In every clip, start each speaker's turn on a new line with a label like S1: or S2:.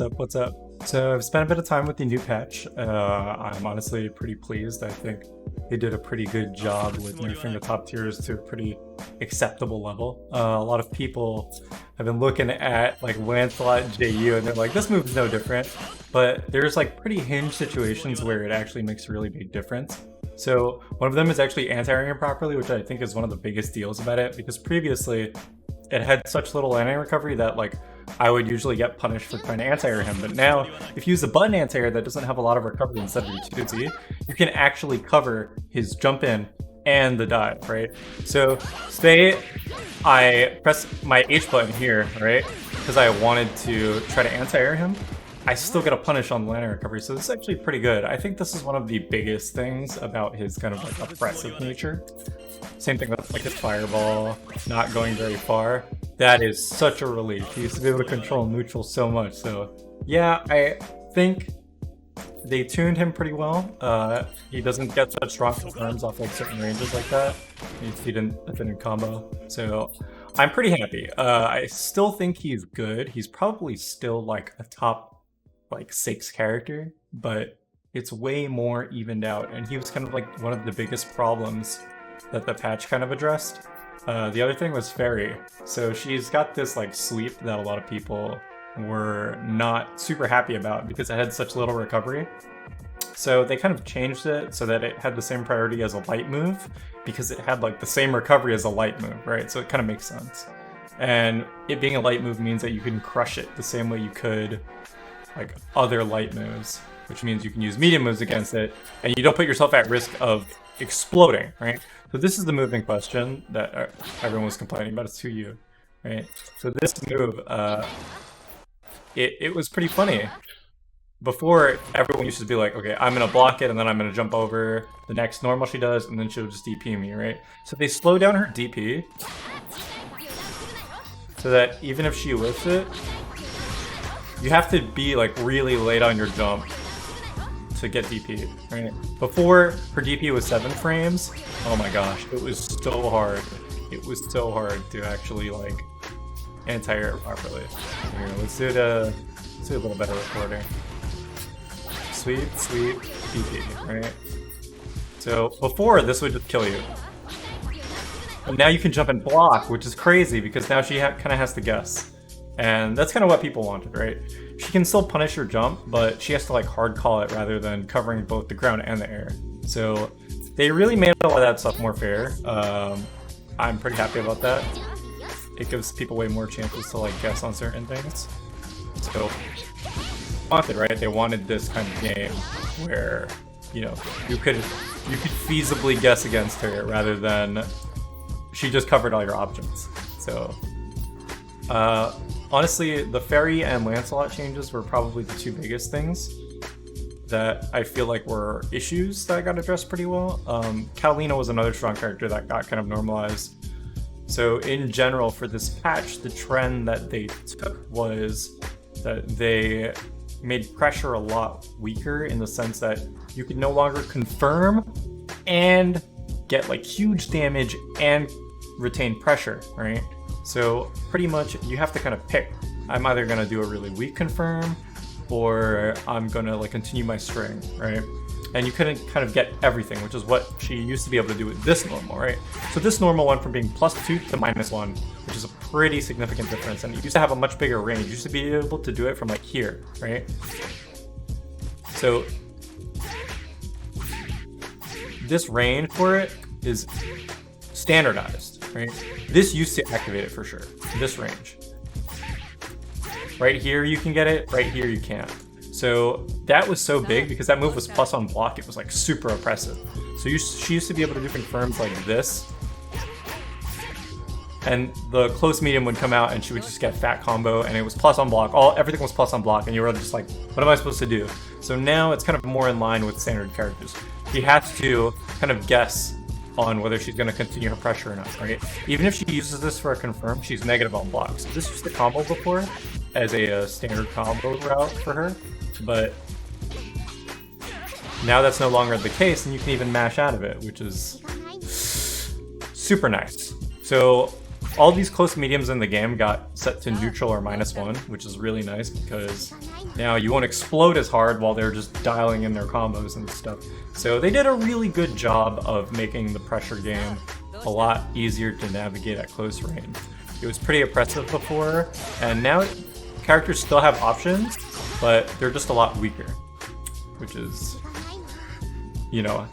S1: up? What's up? So I've spent a bit of time with the new patch. I'm honestly pretty pleased. I think they did a pretty good job with nerfing the top tiers to a pretty acceptable level. A lot of people have been looking at like Lancelot and JU and they're like, this move is no different. But there's like pretty hinged situations where it actually makes a really big difference. So one of them is actually anti-airing it properly, which I think is one of the biggest deals about it, because previously it had such little anti-recovery that like I would usually get punished for trying to anti-air him, but now if you use a button anti-air that doesn't have a lot of recovery instead of your 2Z, you can actually cover his jump in and the dive, right? So say I press my H button here, right? Because I wanted to try to anti-air him, I still get a punish on the land recovery, so this is actually pretty good. I think this is one of the biggest things about his kind of like oppressive nature. Same thing with like his fireball, not going very far. That is such a relief. He used to be able to control neutral so much, so yeah, I think they tuned him pretty well. He doesn't get such strong confirms off like certain ranges like that. He didn't combo, so I'm pretty happy. I still think he's good. He's probably still like a top like 6 character, but it's way more evened out, and he was kind of like one of the biggest problems that the patch kind of addressed. The other thing was Ferry. So she's got this like sweep that a lot of people were not super happy about because it had such little recovery. So they kind of changed it so that it had the same priority as a light move, because it had like the same recovery as a light move, right? So it kind of makes sense. And it being a light move means that you can crush it the same way you could like other light moves, which means you can use medium moves against it, and you don't put yourself at risk of exploding, right? So this is the move in question that everyone was complaining about. It's 2U, right? So this move, it was pretty funny. Before, everyone used to be like, okay, I'm gonna block it, and then I'm gonna jump over the next normal she does, and then she'll just DP me, right? So they slow down her DP, so that even if she whiffs it, you have to be like really late on your jump to get DP, right? Before, her DP was 7 frames. Oh my gosh, it was so hard. It was so hard to actually like anti-air it properly. Here, let's do a little better recording. Sweep, DP, right? So before, this would just kill you. But now you can jump and block, which is crazy because now she kind of has to guess. And that's kind of what people wanted, right? She can still punish her jump, but she has to like hard call it rather than covering both the ground and the air. So they really made a lot of that stuff more fair. I'm pretty happy about that. It gives people way more chances to like guess on certain things. So wanted, right? They wanted this kind of game where, you know, you could feasibly guess against her rather than she just covered all your options. So honestly, the Ferry and Lancelot changes were probably the 2 biggest things that I feel like were issues that got addressed pretty well. Catalina was another strong character that got kind of normalized. So in general, for this patch, the trend that they took was that they made pressure a lot weaker, in the sense that you could no longer confirm and get like huge damage and retain pressure, right? So pretty much you have to kind of pick. I'm either gonna do a really weak confirm, or I'm gonna like continue my string, right? And you couldn't kind of get everything, which is what she used to be able to do with this normal, right? So this normal went from being +2 to -1, which is a pretty significant difference. And it used to have a much bigger range. You used to be able to do it from like here, right? So this range for it is standardized, right? This used to activate it for sure, this range. Right here you can get it, right here you can't. So that was so big because that move was plus on block, it was like super oppressive. So she used to be able to do confirms like this, and the close medium would come out and she would just get fat combo, and it was plus on block, everything was plus on block, and you were just like, what am I supposed to do? So now it's kind of more in line with standard characters. She has to kind of guess on whether she's going to continue her pressure or not, right? Even if she uses this for a confirm, she's negative on blocks. This used to combo before as a standard combo route for her, but now that's no longer the case, and you can even mash out of it, which is super nice. So all these close mediums in the game got set to neutral or -1, which is really nice because now you won't explode as hard while they're just dialing in their combos and stuff. So they did a really good job of making the pressure game a lot easier to navigate at close range. It was pretty oppressive before, and now characters still have options, but they're just a lot weaker, which is, you know,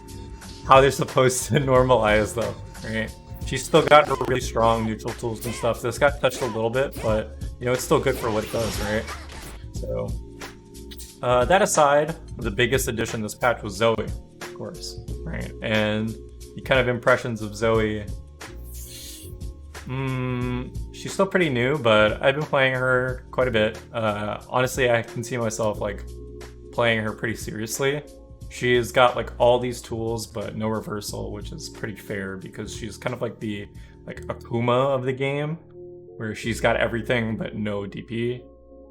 S1: how they're supposed to normalize though, right? She's still got her really strong neutral tools and stuff. This got touched a little bit, but you know, it's still good for what it does, right? So that aside, the biggest addition this patch was Zoey, of course, right? And the kind of impressions of Zoey, she's still pretty new, but I've been playing her quite a bit. Honestly, I can see myself like playing her pretty seriously. She's got like all these tools, but no reversal, which is pretty fair because she's kind of like the Akuma of the game, where she's got everything but no DP.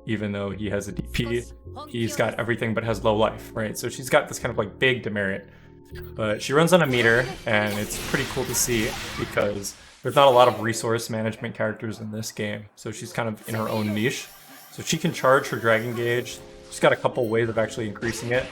S1: Even though he has a DP, he's got everything but has low life, right? So she's got this kind of like big demerit. But she runs on a meter, and it's pretty cool to see because there's not a lot of resource management characters in this game. So she's kind of in her own niche. So she can charge her Dragon Gauge. She's got a couple ways of actually increasing it.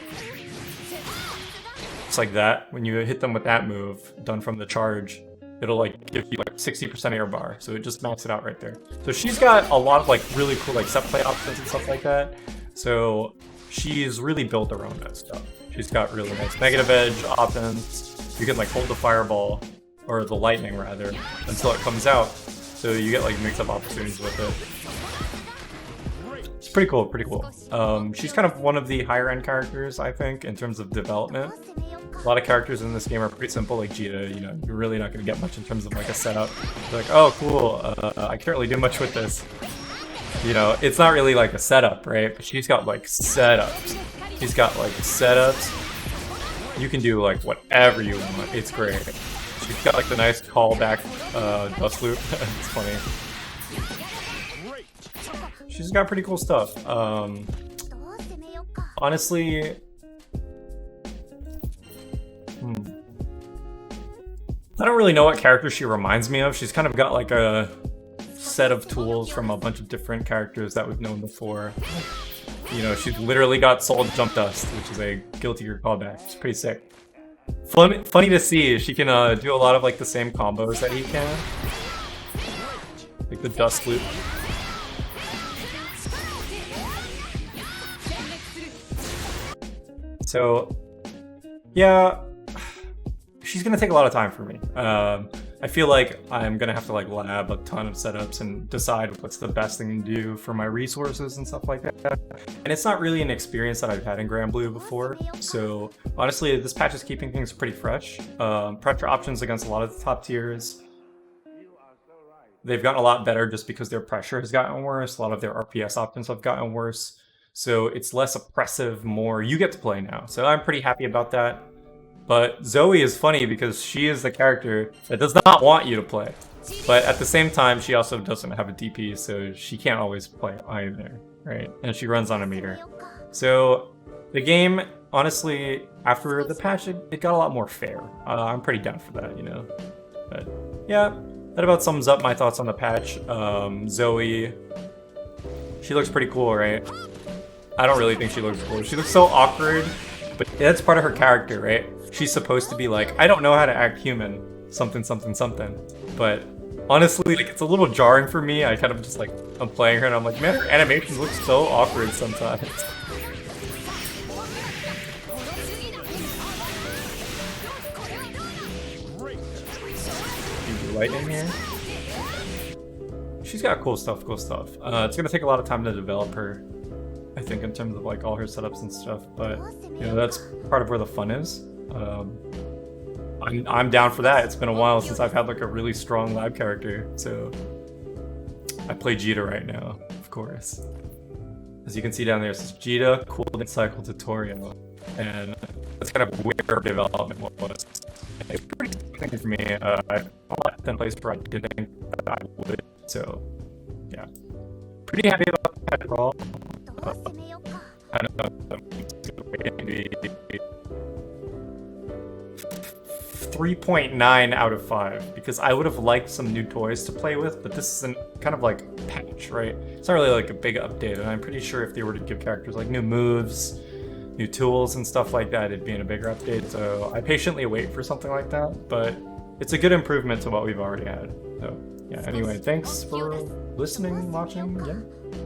S1: Just like that. When you hit them with that move, done from the charge, it'll like give you like 60% of your bar. So it just maxes it out right there. So she's got a lot of like really cool like set play options and stuff like that. So she's really built around that stuff. She's got really nice negative edge options. You can like hold the fireball, or the lightning rather, until it comes out. So you get like mix-up opportunities with it. It's pretty cool, pretty cool. She's kind of one of the higher end characters, I think, in terms of development. A lot of characters in this game are pretty simple, like Jita, you know, you're really not going to get much in terms of like a setup. You're like, oh cool, I can't really do much with this. You know, it's not really like a setup, right? But she's got like setups. She's got like setups. You can do like whatever you want. It's great. She's got like the nice callback dust loop. It's funny. She's got pretty cool stuff. Honestly, I don't really know what character she reminds me of. She's kind of got like a set of tools from a bunch of different characters that we've known before. You know, she's literally got Soul Jump Dust, which is a Guilty Gear callback. It's pretty sick. Funny to see. She can do a lot of like the same combos that he can, like the dust loop. So, yeah, she's gonna take a lot of time for me. I feel like I'm gonna have to like lab a ton of setups and decide what's the best thing to do for my resources and stuff like that. And it's not really an experience that I've had in Granblue before. So honestly, this patch is keeping things pretty fresh. Pressure options against a lot of the top tiers. They've gotten a lot better just because their pressure has gotten worse. A lot of their RPS options have gotten worse. So it's less oppressive, more you get to play now. So I'm pretty happy about that. But Zoey is funny because she is the character that does not want you to play. But at the same time, she also doesn't have a DP, so she can't always play either, right? And she runs on a meter. So the game, honestly, after the patch, it got a lot more fair. I'm pretty down for that, you know? But yeah, that about sums up my thoughts on the patch. Zoey, she looks pretty cool, right? I don't really think she looks cool. She looks so awkward, but that's part of her character, right? She's supposed to be like, I don't know how to act human, something, something, something. But honestly, like, it's a little jarring for me. I kind of just like, I'm playing her and I'm like, man, her animations look so awkward sometimes. Lightning here. She's got cool stuff, cool stuff. It's gonna take a lot of time to develop her, I think, in terms of like all her setups and stuff, but you know, that's part of where the fun is. I'm down for that. It's been a while since I've had like a really strong lab character, so I play Jita right now, of course. As you can see down there, it says Jita Cooldown Cycle Tutorial, and that's kind of where her development was. It's pretty exciting for me. I've a 10 place where I didn't think that I would, so yeah. Pretty happy about that overall. I don't know, maybe 3.9 out of 5 because I would have liked some new toys to play with, but this isn't kind of like patch, right? It's not really like a big update, and I'm pretty sure if they were to give characters like new moves, new tools and stuff like that, it'd be in a bigger update. So I patiently wait for something like that, but it's a good improvement to what we've already had. So yeah, anyway, thanks for listening, watching, yeah.